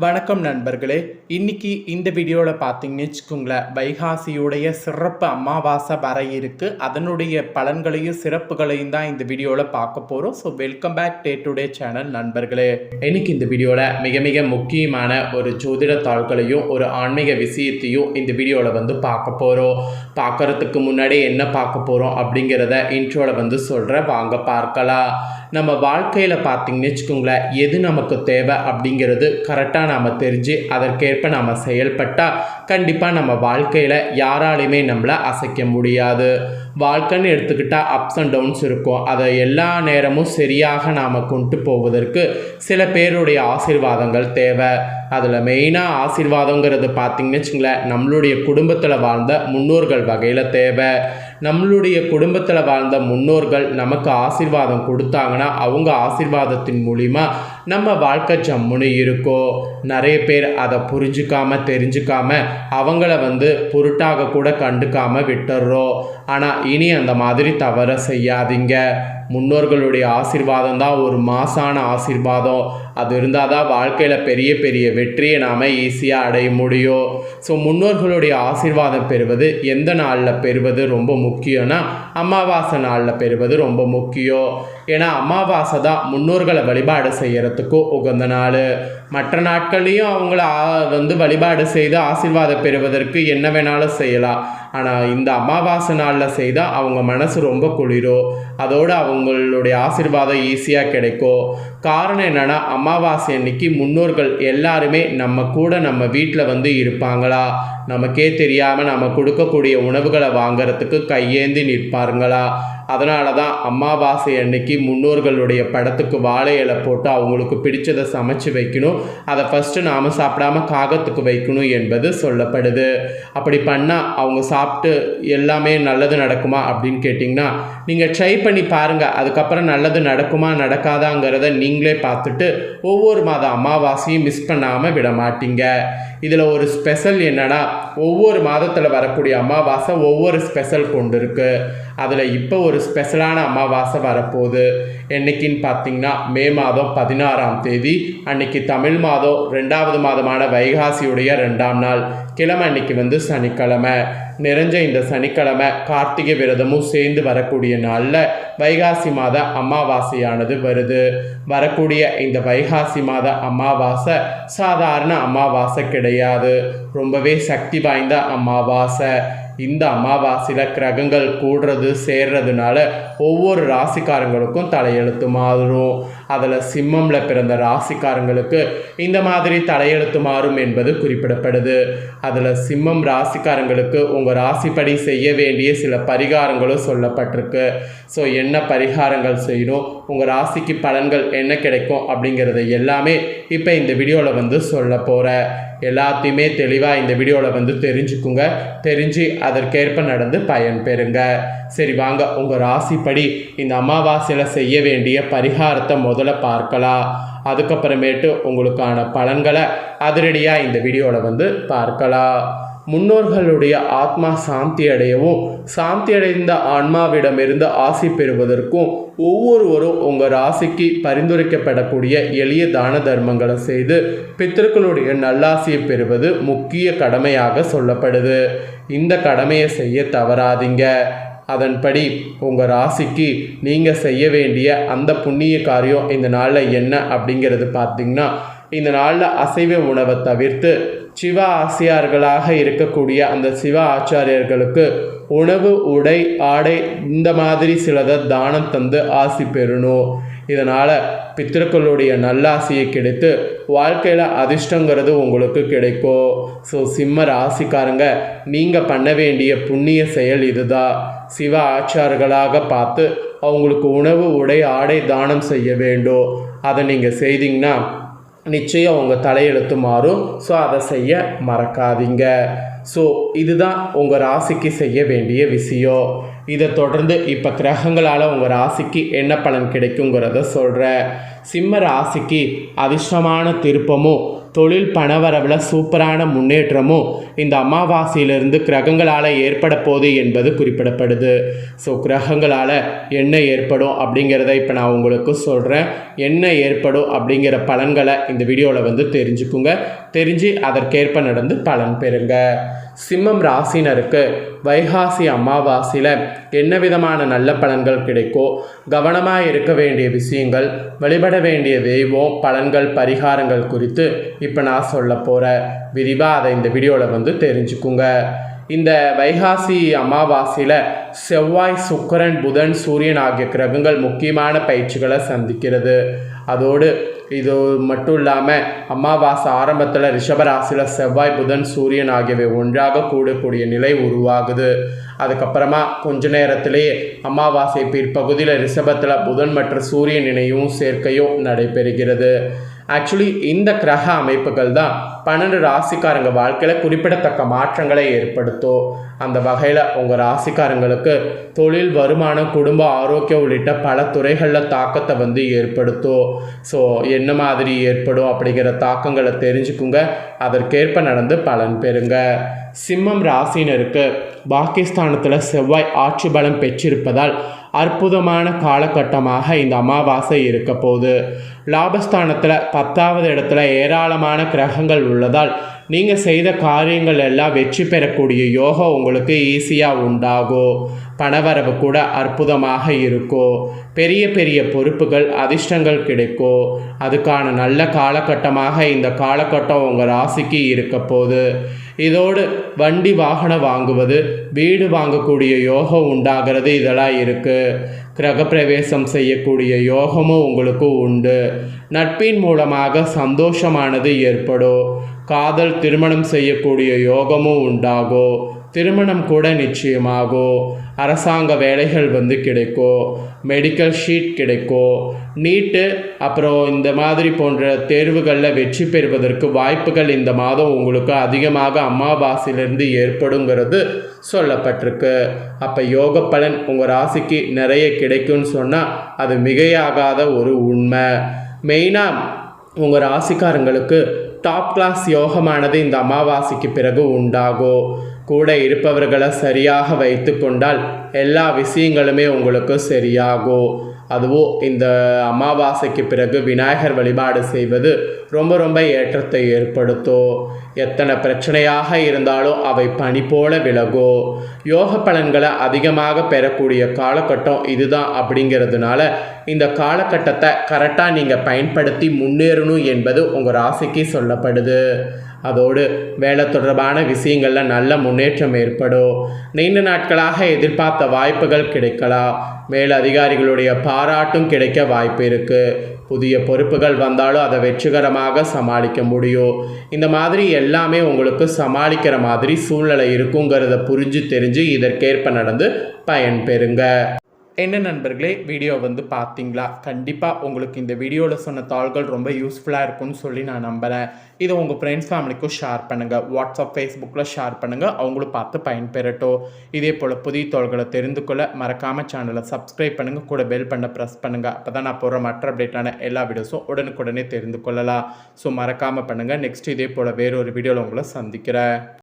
வணக்கம் நண்பர்களே. இன்னைக்கு இந்த வீடியோவில் பார்த்தீங்கன்னு வச்சுக்கோங்களேன், வைகாசியுடைய சிறப்பு அமாவாசை வர இருக்கு. அதனுடைய பலன்களையும் சிறப்புகளையும் தான் இந்த வீடியோவில் பார்க்க போகிறோம். So welcome back day today channel நண்பர்களே. இன்னைக்கு இந்த வீடியோவில் மிக மிக முக்கியமான ஒரு ஜோதிட தாள்களையும் ஒரு ஆன்மீக விஷயத்தையும் இந்த வீடியோவில் பார்க்க போகிறோம். பார்க்கறதுக்கு முன்னாடி என்ன பார்க்க போகிறோம் அப்படிங்கிறத இன்ட்ரோவில் சொல்கிறேன், வாங்க பார்க்கலாம். நம்ம வாழ்க்கையில் பார்த்தீங்கன்னு வச்சுக்கோங்களேன், எது நமக்கு தேவை அப்படிங்கிறது கரெக்டாக நாம் தெரிஞ்சு அதற்கேற்ப நாம் செயல்பட்டால் கண்டிப்பாக நம்ம வாழ்க்கையில் யாராலையுமே நம்மளை அசைக்க முடியாது. வாழ்க்கைன்னு எடுத்துக்கிட்டால் அப்ஸ் அண்ட் டவுன்ஸ் இருக்கும். அதை எல்லா நேரமும் சரியாக நாம் கொண்டு போவதற்கு சில பேருடைய ஆசீர்வாதங்கள் தேவை. அதில் மெயினாக ஆசீர்வாதங்கிறது பார்த்திங்கன்னு வச்சுங்களேன், நம்மளுடைய குடும்பத்தில் வாழ்ந்த முன்னோர்கள் வகையில் தேவை. நம்மளுடைய குடும்பத்தில் வாழ்ந்த முன்னோர்கள் நமக்கு ஆசீர்வாதம் கொடுத்தாங்கன்னா அவங்க ஆசீர்வாதத்தின் மூலிமா நம்ம வாழ்க்கை ஜம்முன்னு இருக்கும். நிறைய பேர் அதை தெரிஞ்சுக்காம அவங்கள பொருட்டாக கூட கண்டுக்காம விட்டுறோம். ஆனால் இனி அந்த மாதிரி தவற செய்யாதீங்க. முன்னோர்களுடைய ஆசீர்வாதம் தான் ஒரு மாசான ஆசீர்வாதம். அது இருந்தால் தான் வாழ்க்கையில் பெரிய பெரிய வெற்றியை நாம் ஈஸியாக அடைய முடியும். ஸோ முன்னோர்களுடைய ஆசீர்வாதம் பெறுவது எந்த நாளில் பெறுவது ரொம்ப முக்கியம்னா அமாவாசை நாளில் பெறுவது ரொம்ப முக்கியம். ஏன்னா அமாவாசை தான் முன்னோர்களை வழிபாடு செய்கிறதுக்கும் உகந்த நாள். மற்ற நாட்கள்லேயும் அவங்கள வழிபாடு செய்து ஆசீர்வாதம் பெறுவதற்கு என்ன வேணாலும் செய்யலாம். ஆனால் இந்த அமாவாசை நாளில் செய்தால் அவங்க மனசு ரொம்ப குளிரும். அதோடு அவங்களுடைய ஆசீர்வாதம் ஈஸியாக கிடைக்கும். காரணம் என்னென்னா, அமாவாசை அன்னைக்கு முன்னோர்கள் எல்லாருமே நம்ம வீட்டில் இருப்பாங்களா, நமக்கே தெரியாமல் நம்ம கொடுக்கக்கூடிய உணவுகளை வாங்கிறதுக்கு கையேந்தி நிற்பாருங்களா. அதனால தான் அமாவாசை அன்னைக்கு முன்னோர்களுடைய படத்துக்கு வாழை இலை போட்டு அவங்களுக்கு பிடிச்சதை சமைச்சு வைக்கணும். அதை ஃபஸ்ட்டு நாம் சாப்பிடாம காகத்துக்கு வைக்கணும் என்பது சொல்லப்படுது. அப்படி பண்ணால் அவங்க சாப்பிட்டு எல்லாமே நல்லது நடக்குமா அப்படின்னு கேட்டிங்கன்னா, நீங்கள் ட்ரை பண்ணி பாருங்கள். அதுக்கப்புறம் நல்லது நடக்குமா நடக்காதாங்கிறத நீங்களே பார்த்துட்டு ஒவ்வொரு மாத அமாவாசையும் மிஸ் பண்ணாமல் விட மாட்டீங்க. இதில் ஒரு ஸ்பெஷல் என்னென்னா, ஒவ்வொரு மாதத்தில் வரக்கூடிய அமாவாசை ஒவ்வொரு ஸ்பெஷல் கொண்டு இருக்குது. அதில் இப்போ ஒரு ஸ்பெஷலான அமாவாசை வரப்போகுது. என்னைக்குன்னு பார்த்தீங்கன்னா, மே மாதம் 16ஆம் தேதி அன்னைக்கு தமிழ் மாதம் 2வது மாதமான வைகாசியுடைய 2ஆம் நாள் கிழமை அன்னைக்கு சனிக்கிழமை. நிறைஞ்ச இந்த சனிக்கிழமை கார்த்திகை விரதமும் சேர்ந்து வரக்கூடிய நாளில் வைகாசி மாத அமாவாசையானது வருது. வரக்கூடிய இந்த வைகாசி மாத அமாவாசை சாதாரண அமாவாசை கிடையாது, ரொம்பவே சக்தி வாய்ந்த அமாவாசை. இந்த அமாவாசையில் கிரகங்கள் கூடுறது சேர்றதுனால ஒவ்வொரு ராசிக்காரங்களுக்கும் தலையெழுத்து மாறும். அதில் சிம்மமில் பிறந்த ராசிக்காரங்களுக்கு இந்த மாதிரி தலையெழுத்து மாறும் என்பது குறிப்பிடப்படுது. அதில் சிம்மம் ராசிக்காரங்களுக்கு உங்கள் ராசிப்படி செய்ய வேண்டிய சில பரிகாரங்களும் சொல்லப்பட்டிருக்கு. ஸோ என்ன பரிகாரங்கள் செய்யணும், உங்கள் ராசிக்கு பலன்கள் என்ன கிடைக்கும் அப்படிங்கிறத எல்லாமே இப்போ இந்த வீடியோவில் சொல்ல போகிறேன். எல்லாத்தையுமே தெளிவாக இந்த வீடியோவில் தெரிஞ்சுக்குங்க. தெரிஞ்சு அதற்கேற்ப நடந்து பயன் பெறுங்க. சரி வாங்க, உங்கள் ராசிப்படி இந்த அமாவாசையில் செய்ய வேண்டிய பரிகாரத்தை முதல்ல பார்க்கலாம். அதுக்கப்புறமேட்டு உங்களுக்கான பலன்களை அதிரடியாக இந்த வீடியோவில் பார்க்கலாம். முன்னோர்களுடைய ஆத்மா சாந்தி அடையவும் சாந்தி அடைந்த ஆன்மாவிடமிருந்து ஆசி பெறுவதற்கும் ஒவ்வொருவரும் உங்கள் ராசிக்கு பரிந்துரைக்கப்படக்கூடிய எளிய தான தர்மங்களை செய்து பித்திருக்களுடைய நல்லாசியை பெறுவது முக்கிய கடமையாக சொல்லப்படுது. இந்த கடமையை செய்ய தவறாதீங்க. அதன்படி உங்கள் ராசிக்கு நீங்கள் செய்ய வேண்டிய அந்த புண்ணிய காரியம் இந்த நாளில் என்ன அப்படிங்கிறது பார்த்திங்கன்னா, இந்த நாளில் அசைவ உணவை தவிர்த்து சிவ ஆசியார்களாக இருக்கக்கூடிய அந்த சிவ ஆச்சாரியர்களுக்கு உணவு, உடை, ஆடை இந்த மாதிரி சிலதை தானம் தந்து ஆசி பெறணும். இதனால் பித்திருக்களுடைய நல்லாசியை கிடைத்து வாழ்க்கையில் அதிர்ஷ்டங்கிறது உங்களுக்கு கிடைக்கும். ஸோ சிம்ம ராசிக்காரங்க, நீங்கள் பண்ண வேண்டிய புண்ணிய செயல் இதுதான். சிவ ஆச்சார்களாக பார்த்து அவங்களுக்கு உணவு, உடை, ஆடை தானம் செய்ய வேண்டும். அதை நீங்கள் செய்தீங்கன்னா நிச்சயம் உங்கள் தலையெழுத்து மாறும். ஸோ அதை செய்ய மறக்காதீங்க. ஸோ இதுதான் உங்கள் ராசிக்கு செய்ய வேண்டிய விஷயம். இதை தொடர்ந்து இப்போ கிரகங்களால் உங்கள் ராசிக்கு என்ன பலன் கிடைக்குங்கிறத சொல்கிறேன். சிம்ம ராசிக்கு அதிர்ஷ்டமான திருப்பமும் தொழில் பணவரவில் சூப்பரான முன்னேற்றமும் இந்த அமாவாசையிலிருந்து கிரகங்களால் ஏற்பட போகுது என்பது குறிப்பிடப்படுது. ஸோ கிரகங்களால் என்ன ஏற்படும் அப்படிங்கிறத இப்போ நான் உங்களுக்கு சொல்கிறேன். என்ன ஏற்படும் அப்படிங்கிற பலன்களை இந்த வீடியோவில் தெரிஞ்சுக்குங்க. தெரிஞ்சு அதற்கேற்ப நடந்து பலன் பெறுங்க. சிம்மம் ராசினருக்கு வைகாசி அமாவாசையில் என்ன விதமான நல்ல பலன்கள் கிடைக்கோ, கவனமாக இருக்க வேண்டிய விஷயங்கள், வழிபட வேண்டிய தெய்வம், பலன்கள், பரிகாரங்கள் குறித்து இப்போ நான் சொல்ல போகிறேன். விரிவாக அதை இந்த வீடியோவில் தெரிஞ்சுக்குங்க. இந்த வைகாசி அமாவாசையில் செவ்வாய், சுக்கிரன், புதன், சூரியன் ஆகிய கிரகங்கள் முக்கியமான பயிற்சிகளை சந்திக்கிறது. அதோடு இது மட்டும் இல்லாமல் அமாவாசை ஆரம்பத்தில் ரிஷபராசியில் செவ்வாய், புதன், சூரியன் ஆகியவை ஒன்றாக கூடக்கூடிய நிலை உருவாகுது. அதுக்கப்புறமா கொஞ்ச நேரத்திலேயே அமாவாசை பிற்பகுதியில் ரிஷபத்தில் புதன் மற்றும் சூரியன் இணையும் சேர்க்கையும் நடைபெறுகிறது. ஆக்சுவலி இந்த கிரக அமைப்புகள் தான் 12 ராசிக்காரங்க வாழ்க்கையில் குறிப்பிடத்தக்க மாற்றங்களை ஏற்படுத்தும். அந்த வகையில் உங்கள் ராசிக்காரங்களுக்கு தொழில், வருமானம், குடும்ப ஆரோக்கியம் உள்ளிட்ட பல துறைகளில் தாக்கத்தை ஏற்படுத்தும். ஸோ என்ன மாதிரி ஏற்படும் அப்படிங்கிற தாக்கங்களை தெரிஞ்சுக்குங்க. அதற்கேற்ப நடந்து பலன் பெறுங்க. சிம்மம் ராசினருக்கு பாகிஸ்தானத்தில் செவ்வாய் ஆட்சி பலம் பெற்றிருப்பதால் அற்புதமான காலகட்டமாக இந்த அமாவாசை இருக்க போகுது. லாபஸ்தானத்தில் 10வது இடத்துல ஏராளமான கிரகங்கள் உள்ளதால் நீங்கள் செய்த காரியங்கள் எல்லாம் வெற்றி பெறக்கூடிய யோகம் உங்களுக்கு ஈஸியாக உண்டாகும். பணவரவு கூட அற்புதமாக இருக்கும். பெரிய பெரிய பொறுப்புகள், அதிர்ஷ்டங்கள் கிடைக்கும். அதுக்கான நல்ல காலகட்டமாக இந்த காலகட்டம் உங்கள் ராசிக்கு இருக்க போகுது. இதோடு வண்டி வாகனம் வாங்குவது, வீடு வாங்கக்கூடிய யோகம் உண்டாகிறது. இதெல்லாம் இருக்குது. கிரகப்பிரவேசம் செய்யக்கூடிய யோகமும் உங்களுக்கு உண்டு. நட்பின் மூலமாக சந்தோஷமானது ஏற்படும். காதல், திருமணம் செய்யக்கூடிய யோகமும் உண்டாகும். திருமணம் கூட நிச்சயமாகும். அரசாங்க வேலைகள் கிடைக்கும். மெடிக்கல் ஷீட் கிடைக்கும். நீட்டு அப்புறம் இந்த மாதிரி போன்ற தேர்வுகளில் வெற்றி பெறுவதற்கு வாய்ப்புகள் இந்த மாதம் உங்களுக்கு அதிகமாக அமாவாசையிலிருந்து ஏற்படுங்கிறது சொல்லப்பட்டிருக்கு. அப்போ யோக பலன் உங்கள் ராசிக்கு நிறைய கிடைக்கும்னு சொன்னால் அது மிகையாகாத ஒரு உண்மை. மெயினாக உங்கள் ராசிக்காரங்களுக்கு டாப் கிளாஸ் யோகமானது இந்த அமாவாசைக்கு பிறகு உண்டாகும். கூட இருப்பவர்களை சரியாக வைத்து கொண்டால் எல்லா விஷயங்களுமே உங்களுக்கு சரியாகும். அதுவும் இந்த அமாவாசைக்கு பிறகு விநாயகர் வழிபாடு செய்வது ரொம்ப ஏற்றத்தை ஏற்படுத்தும். எத்தனை பிரச்சனையாக இருந்தாலும் அவை பனி போல விலகும். யோக பலன்களை அதிகமாக பெறக்கூடிய காலகட்டம் இதுதான். அப்படிங்கிறதுனால இந்த காலகட்டத்தை கரெக்டாக நீங்கள் பயன்படுத்தி முன்னேறணும் என்பது உங்கள் ராசிக்கு சொல்லப்படுது. அதோடு வேலை தொடர்பான விஷயங்களில் நல்ல முன்னேற்றம் ஏற்படும். நீண்ட நாட்களாக எதிர்பார்த்த வாய்ப்புகள் கிடைக்கலாம். மேல் அதிகாரிகளுடைய பாராட்டும் கிடைக்க வாய்ப்பு இருக்குது. புதிய பொறுப்புகள் வந்தாலும் அதை வெற்றிகரமாக சமாளிக்க முடியும். இந்த மாதிரி எல்லாமே உங்களுக்கு சமாளிக்கிற மாதிரி சூழ்நிலை இருக்குங்கிறத புரிஞ்சு தெரிஞ்சு இதற்கேற்ப நடந்து பயன் பெறுங்க. என்ன நண்பர்களே, வீடியோ பார்த்தீங்களா? கண்டிப்பாக உங்களுக்கு இந்த வீடியோவில் சொன்ன தாள்கள் ரொம்ப யூஸ்ஃபுல்லாக இருக்கும்னு சொல்லி நான் நம்புகிறேன். இதை உங்கள் ஃப்ரெண்ட்ஸ் ஃபேமிலிக்கும் ஷேர் பண்ணுங்கள். வாட்ஸ்அப், ஃபேஸ்புக்கில் ஷேர் பண்ணுங்கள். அவங்களும் பார்த்து பயன்பெறட்டும். இதே போல் புதிய தாள்களை தெரிந்து கொள்ள மறக்காமல் சேனலை சப்ஸ்கிரைப் பண்ணுங்கள். கூட பெல் பண்ண ப்ரெஸ் பண்ணுங்கள். அப்போ தான் நான் போகிற மற்ற அப்டேட்டான எல்லா வீடியோஸும் உடனுக்குடனே தெரிந்து கொள்ளலாம். ஸோ மறக்காமல் பண்ணுங்கள். நெக்ஸ்ட் இதே போல் வேறொரு வீடியோவில் உங்களை சந்திக்கிறேன்.